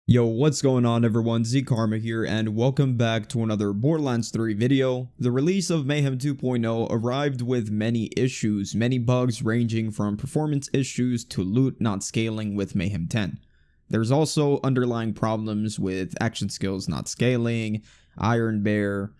Yo, what's going on everyone, Z-Karma here, and welcome back to another Borderlands 3 video. The release of Mayhem 2.0 arrived with many issues, many bugs ranging from performance issues to loot not scaling with Mayhem 10. There's also underlying problems with action skills not scaling, Iron Bear,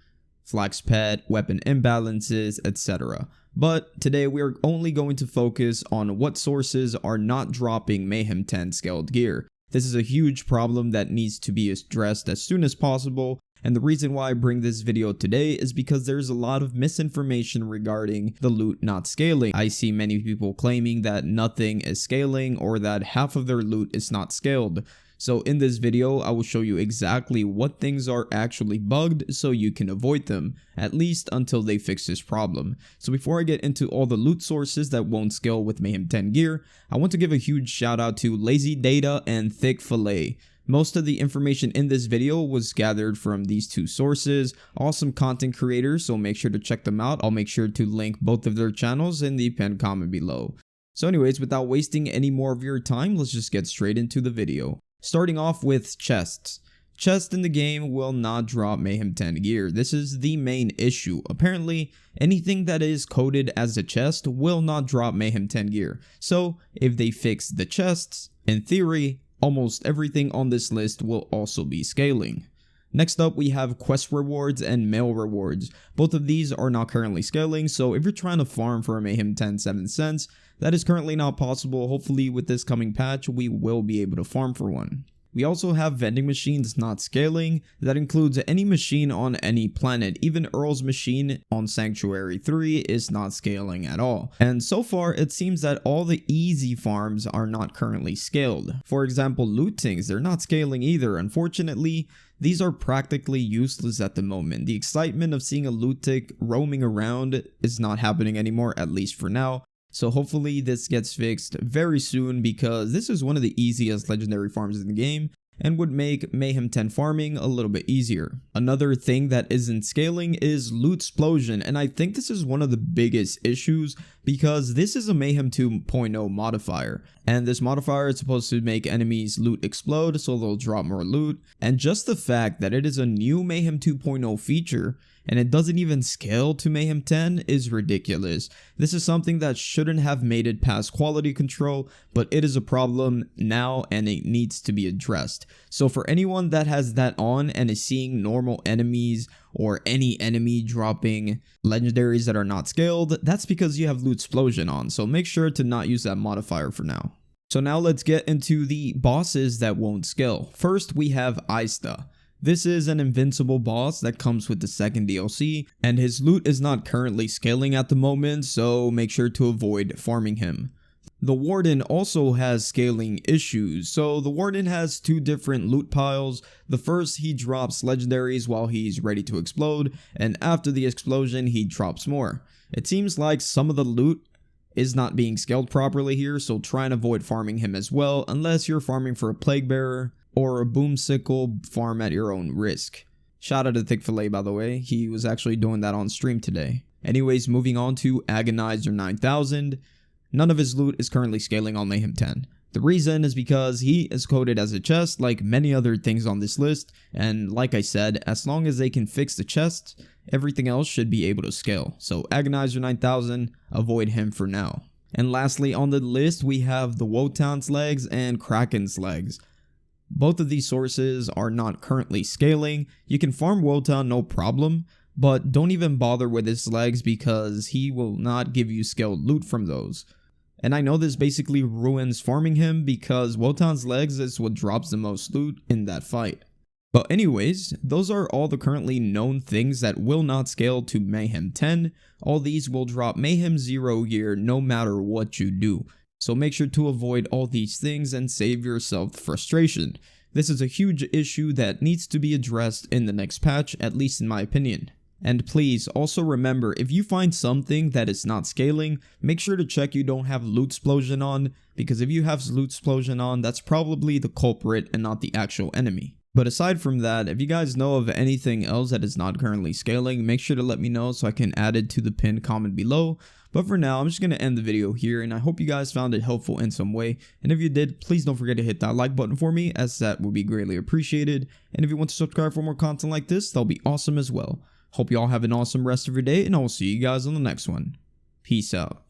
Flax Pet, weapon imbalances, etc. But today we are only going to focus on what sources are not dropping Mayhem 10 scaled gear. This is a huge problem that needs to be addressed as soon as possible, and the reason why I bring this video today is because there's a lot of misinformation regarding the loot not scaling. I see many people claiming that nothing is scaling or that half of their loot is not scaled. So in this video, I will show you exactly what things are actually bugged so you can avoid them, at least until they fix this problem. So before I get into all the loot sources that won't scale with Mayhem 10 gear, I want to give a huge shout out to Lazy Data and Thick Fillet. Most of the information in this video was gathered from these two sources, awesome content creators, so make sure to check them out. I'll make sure to link both of their channels in the pinned comment below. So anyways, without wasting any more of your time, let's just get straight into the video. Starting off with chests. Chests in the game will not drop Mayhem 10 gear. This is the main issue. Apparently, anything that is coded as a chest will not drop Mayhem 10 gear. So, if they fix the chests, in theory, almost everything on this list will also be scaling. Next up, we have quest rewards and mail rewards. Both of these are not currently scaling, so if you're trying to farm for a Mayhem 10 7 cents, that is currently not possible. Hopefully with this coming patch, we will be able to farm for one. We also have vending machines not scaling. That includes any machine on any planet. Even Earl's machine on Sanctuary 3 is not scaling at all. And so far, it seems that all the easy farms are not currently scaled. For example, loot things, they're not scaling either. Unfortunately, these are practically useless at the moment. The excitement of seeing a loot tick roaming around is not happening anymore, at least for now. So hopefully this gets fixed very soon, because this is one of the easiest legendary farms in the game and would make Mayhem 10 farming a little bit easier. Another thing that isn't scaling is loot explosion, and I think this is one of the biggest issues because this is a Mayhem 2.0 modifier, and this modifier is supposed to make enemies loot explode so they'll drop more loot, and just the fact that it is a new Mayhem 2.0 feature and it doesn't even scale to Mayhem 10 is ridiculous. This is something that shouldn't have made it past quality control, but it is a problem now and it needs to be addressed. So for anyone that has that on and is seeing normal enemies or any enemy dropping legendaries that are not scaled, that's because you have loot explosion on, so make sure to not use that modifier for now. So now let's get into the bosses that won't scale. First we have Aista. This is an invincible boss that comes with the second DLC, and his loot is not currently scaling at the moment, so make sure to avoid farming him. The Warden also has scaling issues. So the Warden has two different loot piles. The first, he drops legendaries while he's ready to explode, and after the explosion he drops more. It seems like some of the loot is not being scaled properly here, so try and avoid farming him as well, unless you're farming for a Plague Bearer or a Boomsicle farm at your own risk. Shout out to Thick Fillet, by the way, he was actually doing that on stream today. Anyways, moving on to Agonizer 9000. None of his loot is currently scaling on Mayhem 10. The reason is because he is coded as a chest like many other things on this list, and like I said, as long as they can fix the chests, everything else should be able to scale. So Agonizer 9000, avoid him for now. And lastly on the list, we have the Wotan's legs and Kraken's legs. Both of these sources are not currently scaling. You can farm Wotan no problem, but don't even bother with his legs because he will not give you scaled loot from those. And I know this basically ruins farming him because Wotan's legs is what drops the most loot in that fight. But anyways, those are all the currently known things that will not scale to Mayhem 10. All these will drop Mayhem 0 gear no matter what you do. So make sure to avoid all these things and save yourself the frustration. This is a huge issue that needs to be addressed in the next patch, at least in my opinion. And please also remember, if you find something that is not scaling, make sure to check you don't have loot explosion on, because if you have loot explosion on, that's probably the culprit and not the actual enemy. But aside from that, if you guys know of anything else that is not currently scaling, make sure to let me know so I can add it to the pinned comment below. But for now, I'm just going to end the video here, and I hope you guys found it helpful in some way. And if you did, please don't forget to hit that like button for me, as that would be greatly appreciated. And if you want to subscribe for more content like this, that'll be awesome as well. Hope you all have an awesome rest of your day, and I will see you guys on the next one. Peace out.